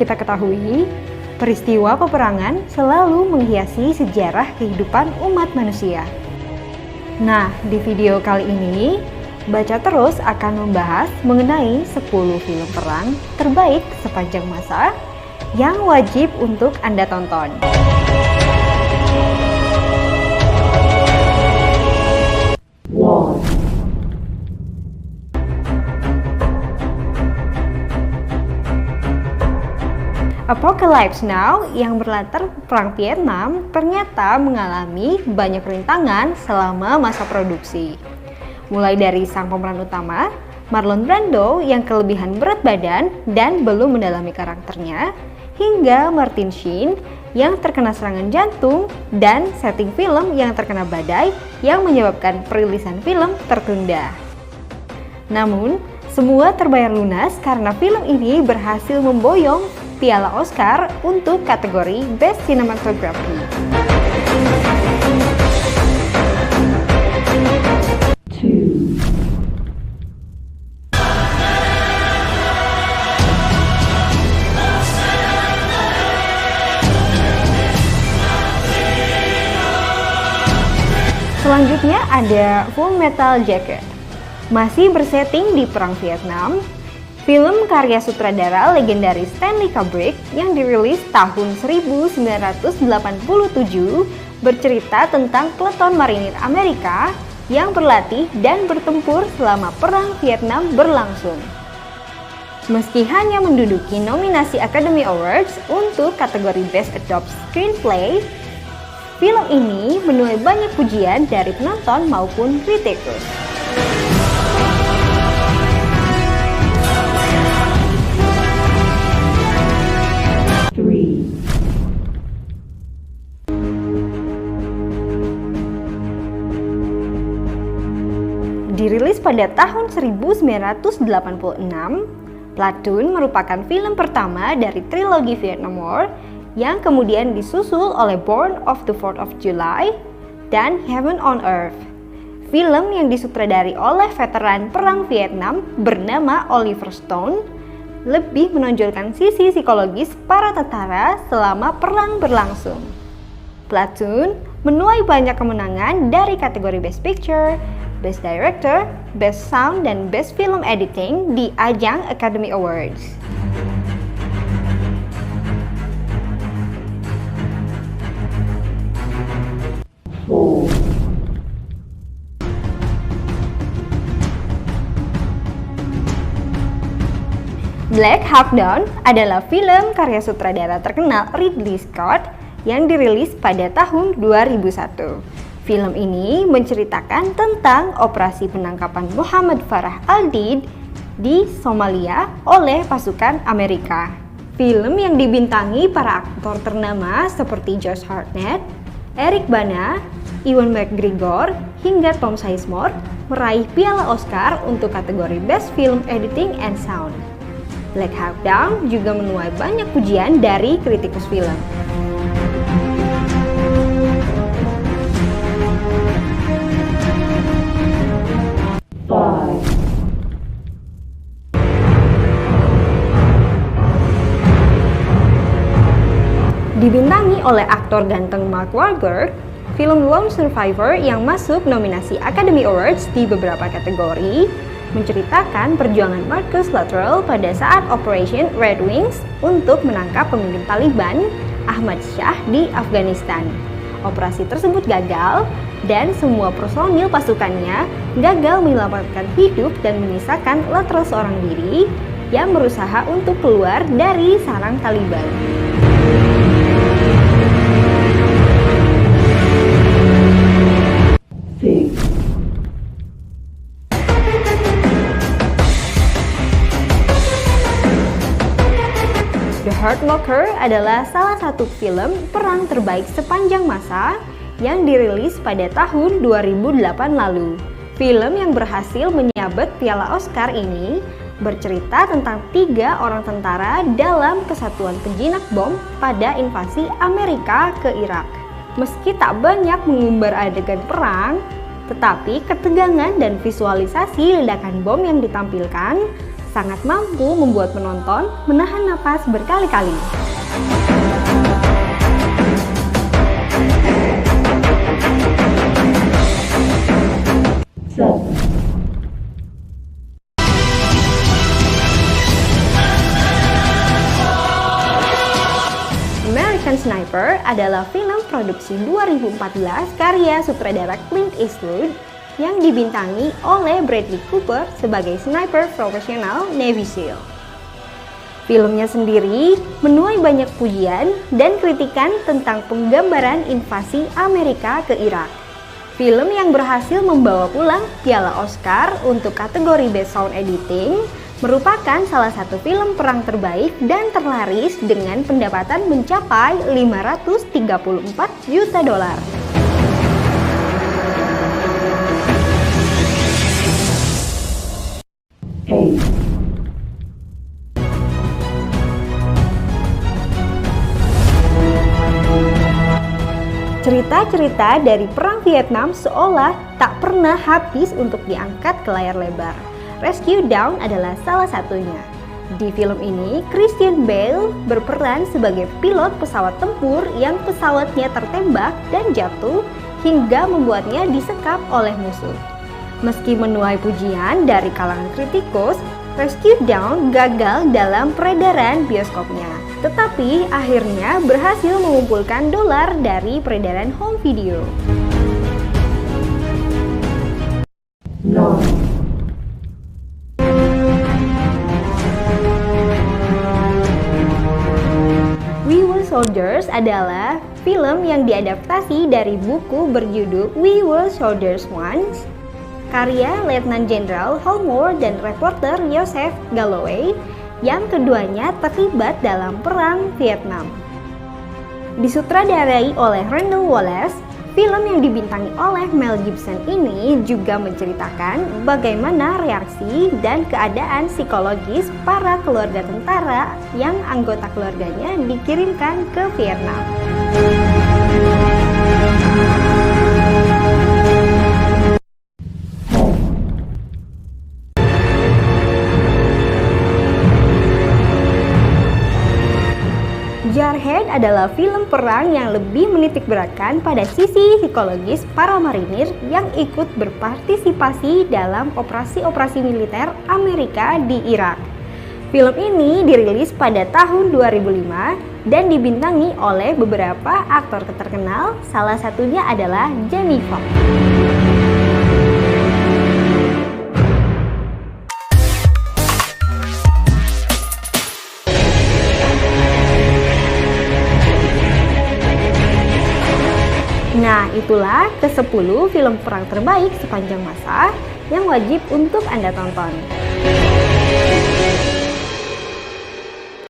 kita ketahui, peristiwa peperangan selalu menghiasi sejarah kehidupan umat manusia. Nah, di video kali ini, Baca Terus akan membahas mengenai 10 film perang terbaik sepanjang masa yang wajib untuk Anda tonton. Apocalypse Now yang berlatar Perang Vietnam ternyata mengalami banyak rintangan selama masa produksi. Mulai dari sang pemeran utama, Marlon Brando yang kelebihan berat badan dan belum mendalami karakternya, hingga Martin Sheen yang terkena serangan jantung dan setting film yang terkena badai yang menyebabkan perilisan film tertunda. Namun, semua terbayar lunas karena film ini berhasil memboyong Piala Oscar untuk kategori Best Cinematography. Selanjutnya ada Full Metal Jacket. Masih bersetting di Perang Vietnam, film karya sutradara legendaris Stanley Kubrick yang dirilis tahun 1987 bercerita tentang peleton marinir Amerika yang berlatih dan bertempur selama Perang Vietnam berlangsung. Meski hanya menduduki nominasi Academy Awards untuk kategori Best Adapted Screenplay, film ini menuai banyak pujian dari penonton maupun kritikus. Dirilis pada tahun 1986, Platoon merupakan film pertama dari trilogi Vietnam War yang kemudian disusul oleh Born of the 4th of July dan Heaven on Earth. Film yang disutradari oleh veteran Perang Vietnam bernama Oliver Stone lebih menonjolkan sisi psikologis para tentara selama perang berlangsung. Platoon menuai banyak kemenangan dari kategori Best Picture, Best Director, Best Sound, dan Best Film Editing di ajang Academy Awards. Black Hawk Down adalah film karya sutradara terkenal Ridley Scott yang dirilis pada tahun 2001. Film ini menceritakan tentang operasi penangkapan Muhammad Farah Al-Did di Somalia oleh pasukan Amerika. Film yang dibintangi para aktor ternama seperti Josh Hartnett, Eric Bana, Ewan McGregor, hingga Tom Sizemore meraih Piala Oscar untuk kategori Best Film Editing and Sound. Black Hawk Down juga menuai banyak pujian dari kritikus film. Dibintangi oleh aktor ganteng Mark Wahlberg, film Lone Survivor yang masuk nominasi Academy Awards di beberapa kategori menceritakan perjuangan Marcus Luttrell pada saat Operation Red Wings untuk menangkap pemimpin Taliban Ahmad Shah di Afghanistan. Operasi tersebut gagal dan semua personil pasukannya gagal menyelamatkan hidup dan menyisakan Luttrell seorang diri yang berusaha untuk keluar dari sarang Taliban. The Hurt Locker adalah salah satu film perang terbaik sepanjang masa yang dirilis pada tahun 2008 lalu. Film yang berhasil menyabet Piala Oscar ini bercerita tentang 3 orang tentara dalam kesatuan penjinak bom pada invasi Amerika ke Irak. Meski tak banyak mengumbar adegan perang, tetapi ketegangan dan visualisasi ledakan bom yang ditampilkan sangat mampu membuat penonton menahan napas berkali-kali. American Sniper adalah film produksi 2014 karya sutradara Clint Eastwood yang dibintangi oleh Bradley Cooper sebagai sniper profesional Navy SEAL. Filmnya sendiri menuai banyak pujian dan kritikan tentang penggambaran invasi Amerika ke Irak. Film yang berhasil membawa pulang piala Oscar untuk kategori Best Sound Editing merupakan salah satu film perang terbaik dan terlaris dengan pendapatan mencapai 534 juta dolar. Cerita-cerita dari Perang Vietnam seolah tak pernah habis untuk diangkat ke layar lebar. Rescue Dawn adalah salah satunya. Di film ini, Christian Bale berperan sebagai pilot pesawat tempur yang pesawatnya tertembak dan jatuh hingga membuatnya disekap oleh musuh. Meski menuai pujian dari kalangan kritikus, Rescue Dawn gagal dalam peredaran bioskopnya, tetapi akhirnya berhasil mengumpulkan dolar dari peredaran home video. We Were Soldiers adalah film yang diadaptasi dari buku berjudul We Were Soldiers Once, karya Letnan Jenderal Hal Moore dan reporter Joseph Galloway, yang keduanya terlibat dalam Perang Vietnam. Disutradarai oleh Randall Wallace, film yang dibintangi oleh Mel Gibson ini juga menceritakan bagaimana reaksi dan keadaan psikologis para keluarga tentara yang anggota keluarganya dikirimkan ke Vietnam. Jarhead adalah film perang yang lebih menitik beratkan pada sisi psikologis para marinir yang ikut berpartisipasi dalam operasi-operasi militer Amerika di Irak. Film ini dirilis pada tahun 2005 dan dibintangi oleh beberapa aktor terkenal, salah satunya adalah Jamie Foxx. Nah, itulah ke-10 film perang terbaik sepanjang masa yang wajib untuk Anda tonton.